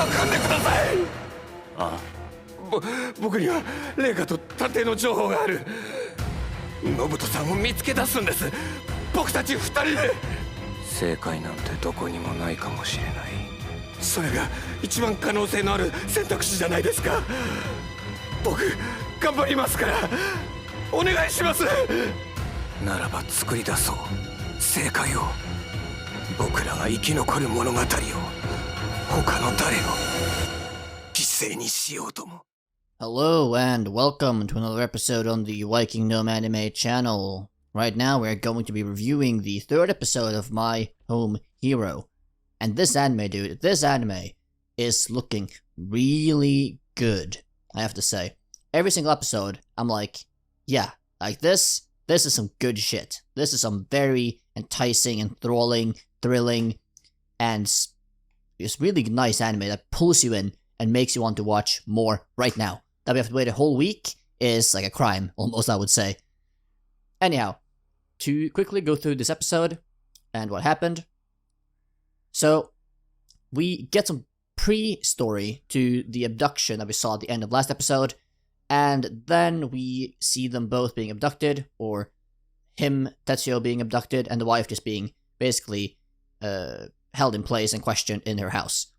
と組んでください。あ僕には霊下と探偵の情報がある。信人さんを見つけ出すんです。僕たち二人で。正解なんてどこにもないかもしれない。それが一番可能性のある選択肢じゃないですか。僕頑張りますからお願いします。ならば作り出そう、正解を。僕らが生き残る物語を他の誰の犠牲にしようとも。 Hello and welcome to another episode on the VikingGnomeAnime channel. Right now we're going to be reviewing the third episode of My Home Hero. And this anime, dude, this anime is looking really good, I have to say. Every single episode, I'm like, yeah, like this is some good shit. This is some very enticing, enthralling, thrilling, and it's really nice anime that pulls you in and makes you want to watch more right now. That we have to wait a whole week is like a crime, almost, I would say. Anyhow, to quickly go through this episode and what happened. So, we get some pre-story to the abduction that we saw at the end of last episode, and then we see them both being abducted, or him, Tetsuo, being abducted, and the wife just being basically held in place and questioned in her house.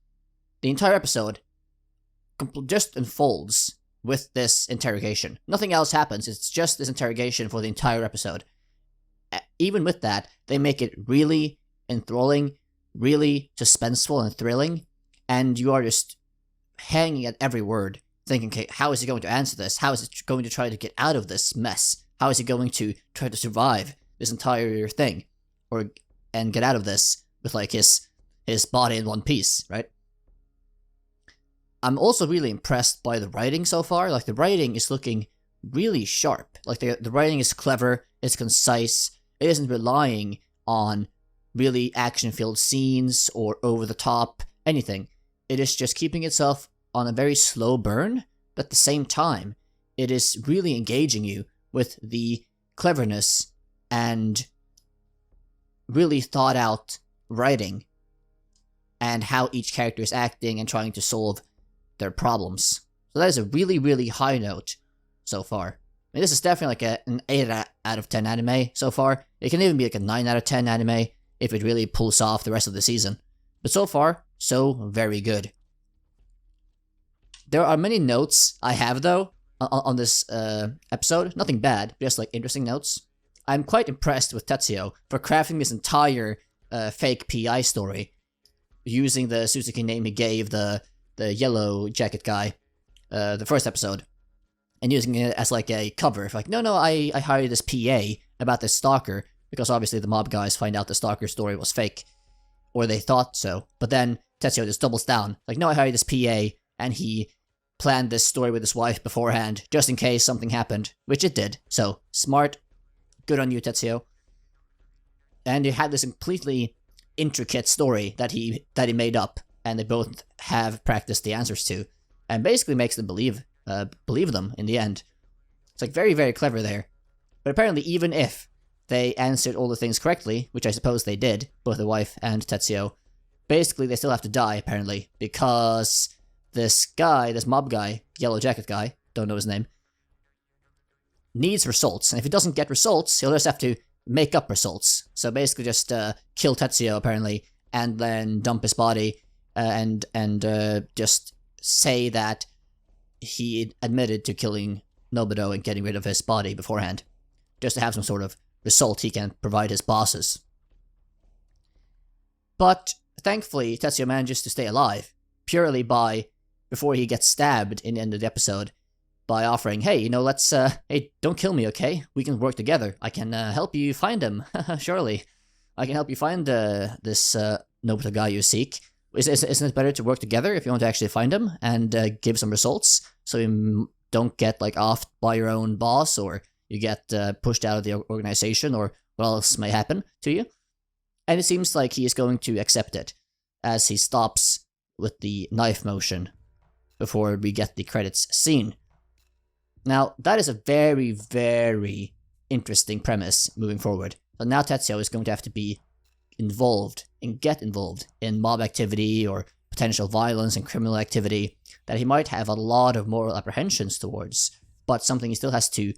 The entire episode just unfolds with this interrogation. Nothing else happens, it's just this interrogation for the entire episode. Even with that, they make it really enthralling, really suspenseful and thrilling, and you are just hanging at every word, thinking, okay, how is he going to answer this? How is he going to try to get out of this mess? How is he going to try to survive this entire thing? And get out of this with like his body in one piece, right? I'm also really impressed by the writing so far. Like, the writing is looking really sharp. Like, the writing is clever, it's concise, it isn't relying on really action-filled scenes or over-the-top anything. It is just keeping itself on a very slow burn, but at the same time, it is really engaging you with the cleverness and really thought-out writing and how each character is acting and trying to solve their problems. So that is a really, really high note so far. I mean, this is definitely like an 8 out of 10 anime so far. It can even be like a 9 out of 10 anime if it really pulls off the rest of the season. But so far, so very good. There are many notes I have, though, on this episode. Nothing bad, just like interesting notes. I'm quite impressed with Tetsuo for crafting this entire fake PI story using the Suzuki name he gave the yellow jacket guy the first episode, and using it as like a cover. Like, no, I hired this PA about this stalker, because obviously the mob guys find out the stalker story was fake, or they thought so, but then Tetsuo just doubles down, like, no, I hired this PA, and he planned this story with his wife beforehand, just in case something happened, which it did. So, smart, good on you, Tetsuo. And he had this completely intricate story that he made up, and they both have practiced the answers to, and basically makes them believe them in the end. It's like very, very clever there. But apparently, even if they answered all the things correctly, which I suppose they did, both the wife and Tetsuo, basically they still have to die, apparently, because this guy, this mob guy, yellow jacket guy, don't know his name, needs results, and if he doesn't get results, he'll just have to make up results. So basically just kill Tetsuo, apparently, and then dump his body, and just say that he admitted to killing Nobudo and getting rid of his body beforehand, just to have some sort of result he can provide his bosses. But thankfully, Tetsuo manages to stay alive, purely by, before he gets stabbed in the end of the episode, by offering, hey, let's, hey, don't kill me, okay? We can work together. I can help you find him, surely. I can help you find this Nobuto guy you seek. Isn't it better to work together if you want to actually find him and give some results, so you don't get, like, offed by your own boss, or you get pushed out of the organization, or what else may happen to you? And it seems like he is going to accept it, as he stops with the knife motion before we get the credits scene. Now, that is a very, very interesting premise moving forward. So now Tetsuo is going to have to be involved and get involved in mob activity or potential violence and criminal activity that he might have a lot of moral apprehensions towards, but something he still has to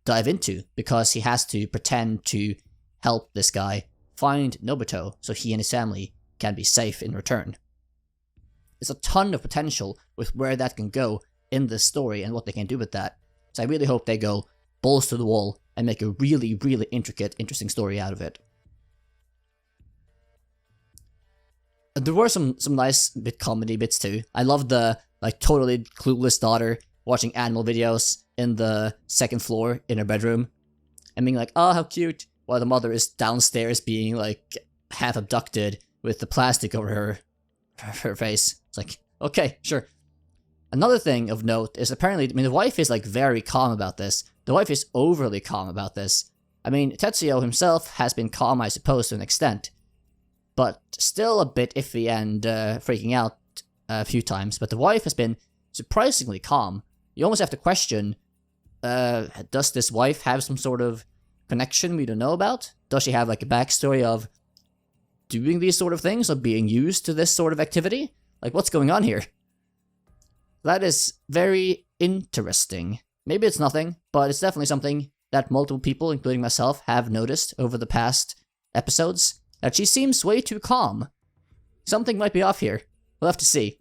dive into because he has to pretend to help this guy find Nobuto so he and his family can be safe in return. There's a ton of potential with where that can go in this story and what they can do with that. So I really hope they go balls to the wall and make a really, really intricate, interesting story out of it. There were some nice comedy bits too. I loved the totally clueless daughter watching animal videos in the second floor in her bedroom and being like, oh, how cute, while the mother is downstairs being half abducted with the plastic over her face. It's like, okay, sure. Another thing of note is apparently, the wife is very calm about this. The wife is overly calm about this. Tetsuo himself has been calm, I suppose, to an extent, but still a bit iffy and freaking out a few times. But the wife has been surprisingly calm. You almost have to question, does this wife have some sort of connection we don't know about? Does she have a backstory of doing these sort of things, or being used to this sort of activity? What's going on here? That is very interesting. Maybe it's nothing, but it's definitely something that multiple people, including myself, have noticed over the past episodes, that she seems way too calm. Something might be off here. We'll have to see.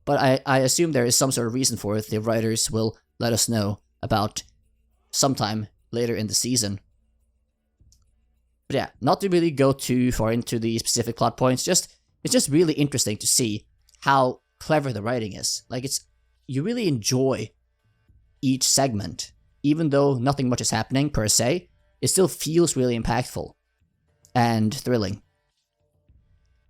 But I assume there is some sort of reason for it. The writers will let us know about sometime later in the season. But yeah, not to really go too far into the specific plot points, it's just really interesting to see how clever the writing is. You really enjoy each segment, even though nothing much is happening per se. It still feels really impactful and thrilling.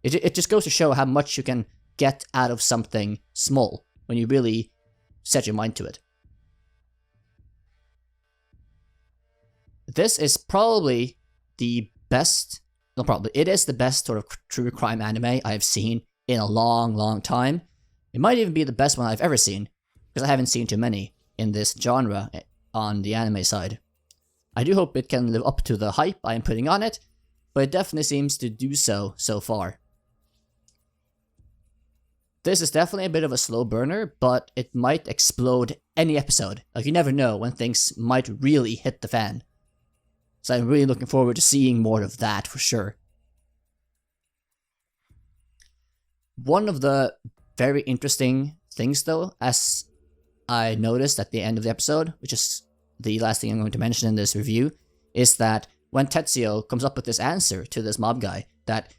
It just goes to show how much you can get out of something small when you really set your mind to it. This is probably the best, it is the best sort of true crime anime I've seen in a long, long time. It might even be the best one I've ever seen, because I haven't seen too many in this genre on the anime side. I do hope it can live up to the hype I am putting on it, but it definitely seems to do so far. This is definitely a bit of a slow burner, but it might explode any episode. You never know when things might really hit the fan. So I'm really looking forward to seeing more of that for sure. One of the very interesting things though, as I noticed at the end of the episode, which is the last thing I'm going to mention in this review, is that when Tetsuo comes up with this answer to this mob guy that,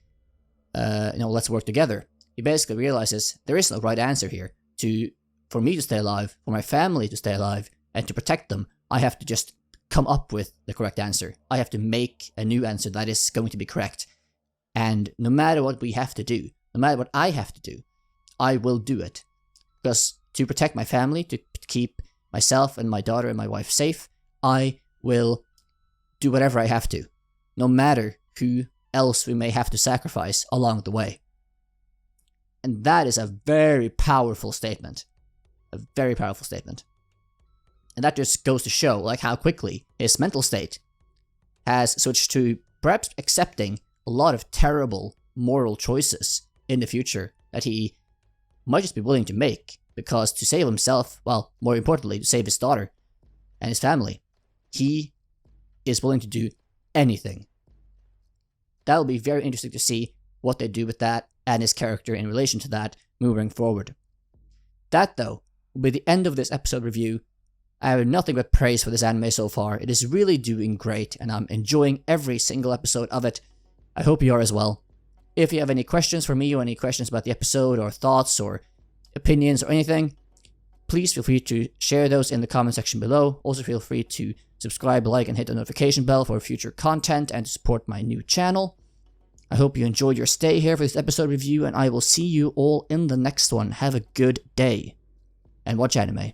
let's work together, he basically realizes there is no right answer here. For me to stay alive, for my family to stay alive, and to protect them, I have to just come up with the correct answer. I have to make a new answer that is going to be correct. And no matter what we have to do, no matter what I have to do, I will do it. Because to protect my family, to keep myself and my daughter and my wife safe, I will do whatever I have to, no matter who else we may have to sacrifice along the way. And that is a very powerful statement. A very powerful statement. And that just goes to show how quickly his mental state has switched to perhaps accepting a lot of terrible moral choices in the future that he might just be willing to make, because to save himself, well, more importantly, to save his daughter and his family, he is willing to do anything. That will be very interesting to see what they do with that and his character in relation to that moving forward. That, though, will be the end of this episode review. I have nothing but praise for this anime so far. It is really doing great, and I'm enjoying every single episode of it. I hope you are as well. If you have any questions for me, or any questions about the episode, or thoughts, or opinions, or anything, please feel free to share those in the comment section below. Also feel free to subscribe, like, and hit the notification bell for future content and to support my new channel. I hope you enjoyed your stay here for this episode review, and I will see you all in the next one. Have a good day, and watch anime.